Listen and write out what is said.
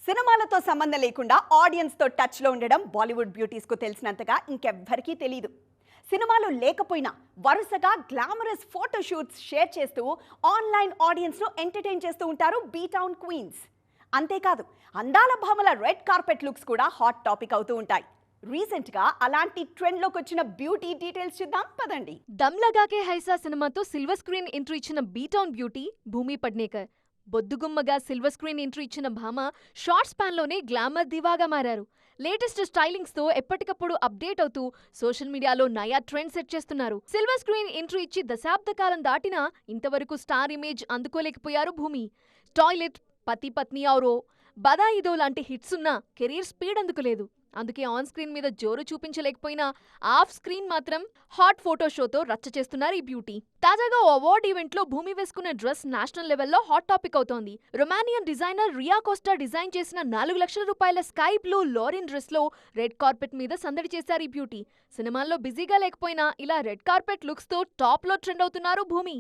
సినిమాలతో సంబంధం లేకుండా ఆడియన్స్తో టచ్లో ఉండడం బాలీవుడ్ బ్యూటీస్కు తెలిసినంతగా ఇంకెవ్వరికీ తెలియదు. సినిమాలు లేకపోయినా వరుసగా గ్లామరస్ ఫోటోషూట్స్ షేర్ చేస్తూ ఆన్లైన్ ఆడియన్స్ను ఎంటర్టైన్ చేస్తూ ఉంటారు బీటౌన్ క్వీన్స్. అంతేకాదు, అందాల భామల రెడ్ కార్పెట్ లుక్స్ కూడా హాట్ టాపిక్ అవుతూ ఉంటాయి. రీసెంట్గా అలాంటి ట్రెండ్లోకి వచ్చిన బ్యూటీ డీటెయిల్స్ చూద్దాం పదండి. దమ్ లగాకే హైసా సినిమాతో సిల్వర్ స్క్రీన్ ఎంట్రీ ఇచ్చిన బీటౌన్ బ్యూటీ భూమి పడ్నేకర్. బొద్దుగుమ్మగా సిల్వర్ స్క్రీన్ ఎంట్రీ ఇచ్చిన భామ షార్ట్ స్పాన్లోనే గ్లామర్ దివాగా మారారు. లేటెస్ట్ స్టైలింగ్స్తో ఎప్పటికప్పుడు అప్డేట్ అవుతూ సోషల్ మీడియాలో నయా ట్రెండ్ సెట్ చేస్తున్నారు. సిల్వర్ స్క్రీన్ ఎంట్రీ ఇచ్చి దశాబ్ద కాలం దాటినా ఇంతవరకు స్టార్ ఇమేజ్ అందుకోలేకపోయారు భూమి. టాయిలెట్, పతి పత్ని ఔరో, బదాయిదో లాంటి హిట్స్ ఉన్నా కెరీర్ స్పీడ్ అందుకోలేదు. అందుకే ఆన్ స్క్రీన్ మీద జోరు చూపించలేకపోయినా ఆఫ్ స్క్రీన్ మాత్రం హాట్ ఫోటో షోతో రచ్చ చేస్తున్నారు ఈ బ్యూటీ. తాజాగా ఓ అవార్డ్ ఈవెంట్ లో భూమి వేసుకున్న డ్రెస్ నేషనల్ లెవెల్లో హాట్ టాపిక్ అవుతోంది. Romanian designer Ria Costa design చేసిన 4 లక్షల రూపాయల స్కై బ్లూ లోరిన్ డ్రెస్ లో రెడ్ కార్పెట్ మీద సందడి చేశారు ఈ బ్యూటీ. సినిమాల్లో బిజీగా లేకపోయినా ఇలా రెడ్ కార్పెట్ లుక్స్ తో టాప్ లో ట్రెండ్ అవుతున్నారు భూమి.